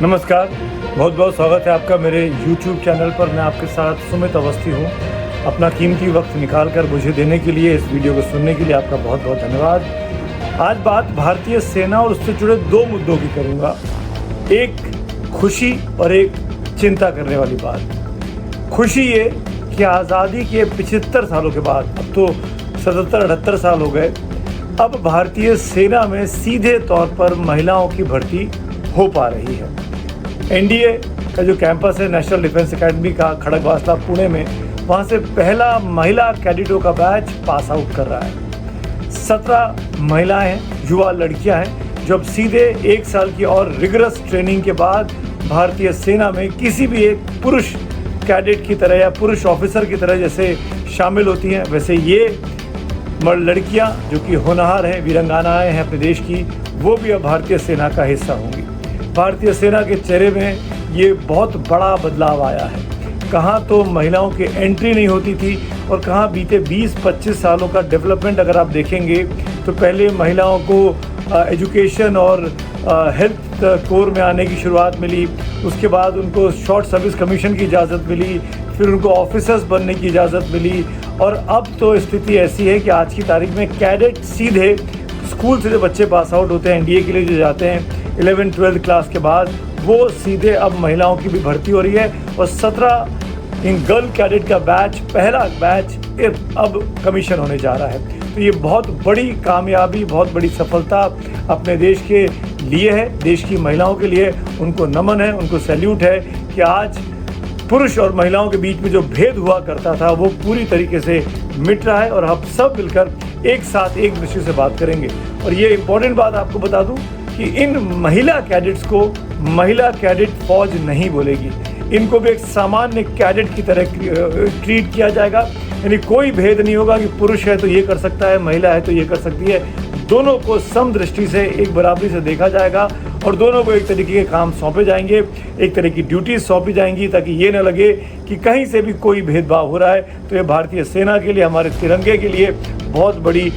नमस्कार, बहुत बहुत स्वागत है आपका मेरे YouTube चैनल पर। मैं आपके साथ सुमित अवस्थी हूँ। अपना कीमती वक्त निकाल कर मुझे देने के लिए, इस वीडियो को सुनने के लिए आपका बहुत बहुत धन्यवाद। आज बात भारतीय सेना और उससे जुड़े दो मुद्दों की करूँगा, एक खुशी और एक चिंता करने वाली बात। खुशी ये कि आज़ादी के 75 सालों के बाद, अब तो 77-78 साल हो गए, अब भारतीय सेना में सीधे तौर पर महिलाओं की भर्ती हो पा रही है। एनडीए का जो कैंपस है नेशनल डिफेंस एकेडमी का खड़गवासला पुणे में, वहाँ से पहला महिला कैडेटों का बैच पास आउट कर रहा है। 17 महिलाएं हैं, युवा लड़कियां हैं, जो अब सीधे 1 साल की और रिगरस ट्रेनिंग के बाद भारतीय सेना में किसी भी एक पुरुष कैडेट की तरह या पुरुष ऑफिसर की तरह जैसे शामिल होती हैं, वैसे ये लड़कियां जो कि होनहार हैं, वीरांगनाएं हैं अपने देश की, वो भी अब भारतीय सेना का हिस्सा होंगी। भारतीय सेना के चेहरे में ये बहुत बड़ा बदलाव आया है। कहाँ तो महिलाओं की एंट्री नहीं होती थी और कहाँ बीते 20-25 सालों का डेवलपमेंट अगर आप देखेंगे तो पहले महिलाओं को एजुकेशन और हेल्थ कोर में आने की शुरुआत मिली, उसके बाद उनको शॉर्ट सर्विस कमीशन की इजाज़त मिली, फिर उनको ऑफिसर्स बनने की इजाज़त मिली, और अब तो स्थिति ऐसी है कि आज की तारीख में कैडेट सीधे स्कूल से जो बच्चे पास आउट होते हैं एनडीए के लिए जो जाते हैं 11th-12th क्लास के बाद, वो सीधे अब महिलाओं की भी भर्ती हो रही है। और 17 इन गर्ल कैडेट का बैच, पहला बैच अब कमीशन होने जा रहा है। तो ये बहुत बड़ी कामयाबी, बहुत बड़ी सफलता अपने देश के लिए है, देश की महिलाओं के लिए। उनको नमन है, उनको सैल्यूट है कि आज पुरुष और महिलाओं के बीच में जो भेद हुआ करता था वो पूरी तरीके से मिट रहा है। और हम सब मिलकर एक साथ एक विषय से बात करेंगे। और ये इम्पोर्टेंट बात आपको बता दूं कि इन महिला कैडेट्स को महिला कैडेट फौज नहीं बोलेगी, इनको भी एक सामान्य कैडेट की तरह ट्रीट किया जाएगा। यानी कोई भेद नहीं होगा कि पुरुष है तो ये कर सकता है, महिला है तो ये कर सकती है। दोनों को सम दृष्टि से, एक बराबरी से देखा जाएगा और दोनों को एक तरीके के काम सौंपे जाएंगे, एक तरह की ड्यूटीज सौंपी जाएंगी, ताकि ये न लगे कि कहीं से भी कोई भेदभाव हो रहा है। तो ये भारतीय सेना के लिए, हमारे तिरंगे के लिए बहुत बड़ी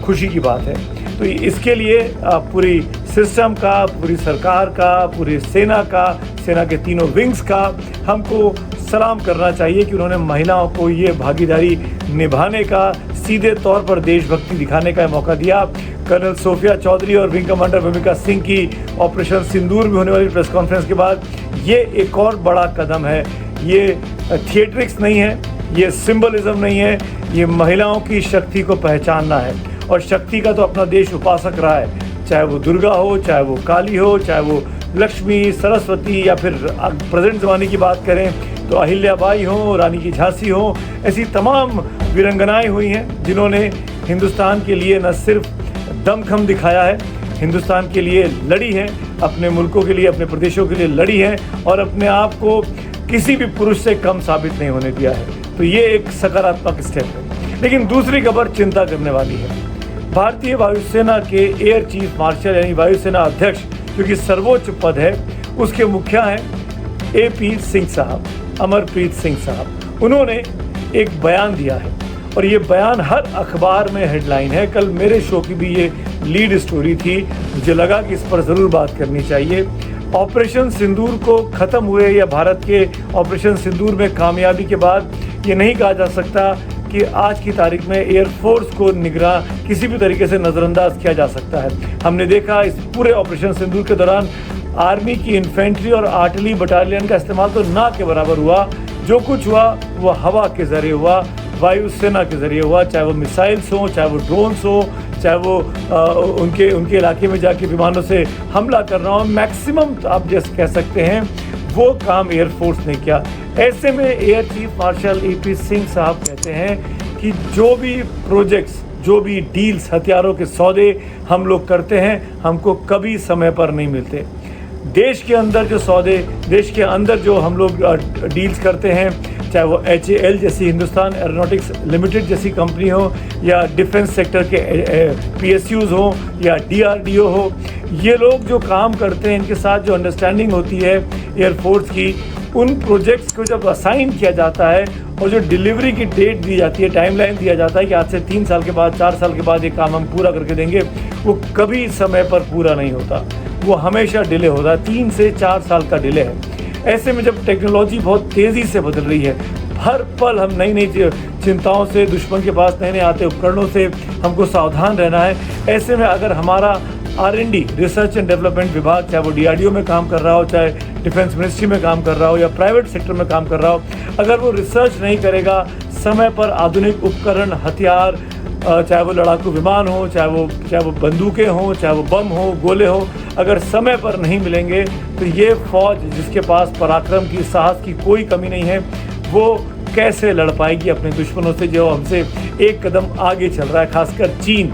खुशी की बात है। तो इसके लिए पूरी सिस्टम का, पूरी सरकार का, पूरी सेना का, सेना के तीनों विंग्स का हमको सलाम करना चाहिए कि उन्होंने महिलाओं को ये भागीदारी निभाने का, सीधे तौर पर देशभक्ति दिखाने का मौका दिया। कर्नल सोफिया चौधरी और विंग कमांडर भूमिका सिंह की ऑपरेशन सिंदूर में होने वाली प्रेस कॉन्फ्रेंस के बाद ये एक और बड़ा कदम है। ये थिएट्रिक्स नहीं है, ये सिंबलिज्म नहीं है, ये महिलाओं की शक्ति को पहचानना है। और शक्ति का तो अपना देश उपासक रहा है, चाहे वो दुर्गा हो, चाहे वो काली हो, चाहे वो लक्ष्मी, सरस्वती, या फिर प्रेजेंट ज़माने की बात करें तो अहिल्याबाई हो, रानी की झांसी हो, ऐसी तमाम वीरांगनाएं हुई हैं जिन्होंने हिंदुस्तान के लिए न सिर्फ दमखम दिखाया है, हिंदुस्तान के लिए लड़ी है, अपने मुल्कों के लिए, अपने प्रदेशों के लिए लड़ी है और अपने आप को किसी भी पुरुष से कम साबित नहीं होने दिया है। तो ये एक सकारात्मक स्टेप है। लेकिन दूसरी खबर चिंता करने वाली है। भारतीय वायुसेना के एयर चीफ मार्शल यानी वायुसेना अध्यक्ष, जो कि सर्वोच्च पद है, उसके मुखिया हैं AP सिंह साहब, अमरप्रीत सिंह साहब। उन्होंने एक बयान दिया है और ये बयान हर अखबार में हेडलाइन है। कल मेरे शो की भी ये लीड स्टोरी थी, मुझे लगा कि इस पर ज़रूर बात करनी चाहिए। ऑपरेशन सिंदूर को ख़त्म हुए या भारत के ऑपरेशन सिंदूर में कामयाबी के बाद ये नहीं कहा जा सकता कि आज की तारीख में एयरफोर्स को निगरान किसी भी तरीके से नज़रअंदाज किया जा सकता है। हमने देखा इस पूरे ऑपरेशन सिंदूर के दौरान आर्मी की इन्फेंट्री और आर्टिलरी बटालियन का इस्तेमाल तो ना के बराबर हुआ। जो कुछ हुआ वो हवा के ज़रिए हुआ, वायुसेना के ज़रिए हुआ, चाहे वो मिसाइल्स हों, चाहे वो ड्रोन्स हों, चाहे वो उनके इलाके में जाके विमानों से हमला करना हो। मैक्सिमम आप जैसे कह सकते हैं वो काम एयरफोर्स ने किया। ऐसे में air chief marshal AP Singh साहब कहते हैं कि जो भी प्रोजेक्ट्स, जो भी डील्स, हथियारों के सौदे हम लोग करते हैं, हमको कभी समय पर नहीं मिलते। देश के अंदर जो सौदे, देश के अंदर जो हम लोग डील्स करते हैं, चाहे वो HAL जैसी, हिंदुस्तान एरोनॉटिक्स लिमिटेड जैसी कंपनी हो, या डिफेंस सेक्टर के PSUs हो, या DRDO हो, ये लोग जो काम करते हैं, इनके साथ जो अंडरस्टैंडिंग होती है एयरफोर्स की, उन प्रोजेक्ट्स को जब असाइन किया जाता है और जो डिलीवरी की डेट दी जाती है, टाइमलाइन दिया जाता है कि आज से 3 साल के बाद, 4 साल के बाद ये काम हम पूरा करके देंगे, वो कभी समय पर पूरा नहीं होता। वो हमेशा डिले होता है, 3 से 4 साल का डिले है। ऐसे में जब टेक्नोलॉजी बहुत तेज़ी से बदल रही है, हर पल हम नई नई चिंताओं से, दुश्मन के पास नए नए आते उपकरणों से हमको सावधान रहना है। ऐसे में अगर हमारा R&D रिसर्च एंड डेवलपमेंट विभाग, चाहे वो DRDO में काम कर रहा हो, चाहे डिफेंस मिनिस्ट्री में काम कर रहा हो या प्राइवेट सेक्टर में काम कर रहा हो, अगर वो रिसर्च नहीं करेगा, समय पर आधुनिक उपकरण, हथियार, चाहे वो लड़ाकू विमान हो, चाहे वो बंदूकें हों, चाहे वो बम हो, गोले हो, अगर समय पर नहीं मिलेंगे तो ये फौज जिसके पास पराक्रम की, साहस की कोई कमी नहीं है, वो कैसे लड़ पाएगी अपने दुश्मनों से जो हमसे एक कदम आगे चल रहा है, खासकर चीन।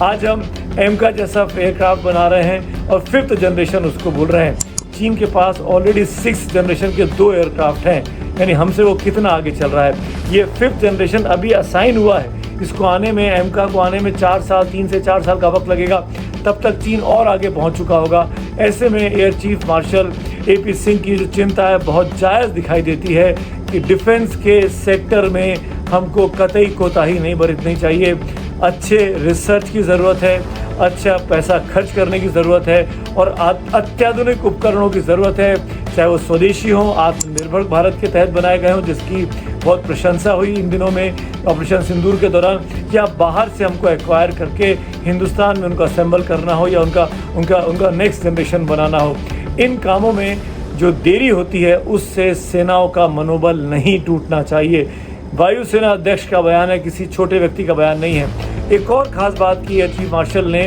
आज हम एमका जैसा एयरक्राफ्ट बना रहे हैं और 5th जनरेशन उसको बोल रहे हैं। चीन के पास ऑलरेडी 6th जनरेशन के 2 एयरक्राफ्ट हैं, यानी हमसे वो कितना आगे चल रहा है। ये 5th जनरेशन अभी असाइन हुआ है, इसको आने में, एमका को आने में 4 साल, 3 से 4 साल का वक्त लगेगा। तब तक चीन और आगे पहुंच चुका होगा। ऐसे में air chief marshal AP Singh की जो चिंता है बहुत जायज़ दिखाई देती है कि डिफेंस के सेक्टर में हमको कतई कोताही नहीं बरतनी चाहिए। अच्छे रिसर्च की ज़रूरत है, अच्छा पैसा खर्च करने की ज़रूरत है और अत्याधुनिक उपकरणों की ज़रूरत है, चाहे वो स्वदेशी हों, आत्मनिर्भर भारत के तहत बनाए गए हों, जिसकी बहुत प्रशंसा हुई इन दिनों में ऑपरेशन सिंदूर के दौरान, या बाहर से हमको एक्वायर करके हिंदुस्तान में उनको असेंबल करना हो या उनका नेक्स्ट जनरेशन बनाना हो। इन कामों में जो देरी होती है उससे सेनाओं का मनोबल नहीं टूटना चाहिए। वायुसेना अध्यक्ष का बयान है, किसी छोटे व्यक्ति का बयान नहीं है। एक और ख़ास बात की है चीफ मार्शल ने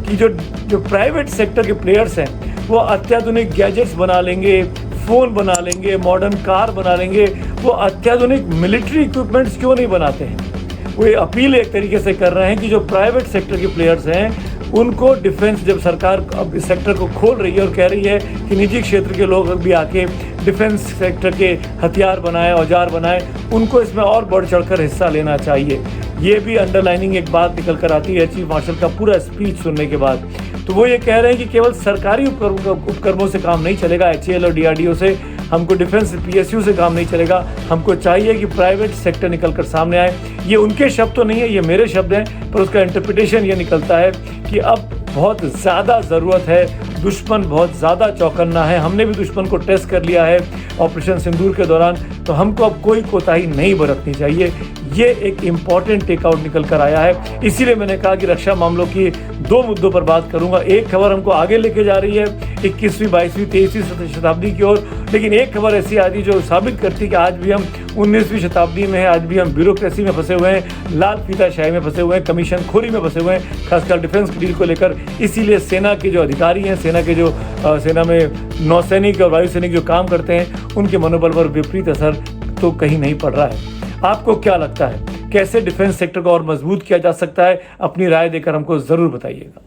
कि जो प्राइवेट सेक्टर के प्लेयर्स हैं वो अत्याधुनिक गैजेट्स बना लेंगे, फ़ोन बना लेंगे, मॉडर्न कार बना लेंगे, वो अत्याधुनिक मिलिट्री इक्विपमेंट्स क्यों नहीं बनाते हैं। वो ये अपील एक तरीके से कर रहे हैं कि जो प्राइवेट सेक्टर के प्लेयर्स हैं उनको डिफेंस, जब सरकार अब इस सेक्टर को खोल रही है और कह रही है कि निजी क्षेत्र के लोग भी आके डिफेंस सेक्टर के हथियार बनाएं, औजार बनाएं, उनको इसमें और बढ़ चढ़कर हिस्सा लेना चाहिए। ये भी अंडरलाइनिंग एक बात निकल कर आती है चीफ मार्शल का पूरा स्पीच सुनने के बाद। तो वो ये कह रहे हैं कि केवल सरकारी उपक्रमों से काम नहीं चलेगा, HAL और DRDO से, हमको डिफेंस PSU से काम नहीं चलेगा, हमको चाहिए कि प्राइवेट सेक्टर निकल कर सामने आए। ये उनके शब्द तो नहीं है, ये मेरे शब्द हैं, पर उसका इंटरप्रिटेशन ये निकलता है कि अब बहुत ज़्यादा ज़रूरत है, दुश्मन बहुत ज़्यादा चौकन्ना है। हमने भी दुश्मन को टेस्ट कर लिया है ऑपरेशन सिंदूर के दौरान, तो हमको अब कोई कोताही नहीं बरतनी चाहिए। ये एक इम्पॉर्टेंट टेकआउट निकल कर आया है। इसीलिए मैंने कहा कि रक्षा मामलों की 2 मुद्दों पर बात करूंगा। एक खबर हमको आगे लेके जा रही है 21वीं, 22वीं, 23वीं शताब्दी की ओर, लेकिन एक खबर ऐसी आती जो साबित करती है कि आज भी हम 19वीं शताब्दी में हैं, आज भी हम ब्यूरोक्रेसी में फंसे हुए हैं, लाल फीताशाही में फंसे हुए हैं, कमीशन खोरी में फंसे हुए हैं, खासकर डिफेंस डील को लेकर। इसीलिए सेना के जो अधिकारी हैं, सेना में नौसैनिक और वायुसैनिक जो काम करते हैं, उनके मनोबल पर विपरीत असर तो कहीं नहीं पड़ रहा है। आपको क्या लगता है, कैसे डिफेंस सेक्टर को और मजबूत किया जा सकता है? अपनी राय देकर हमको ज़रूर बताइएगा।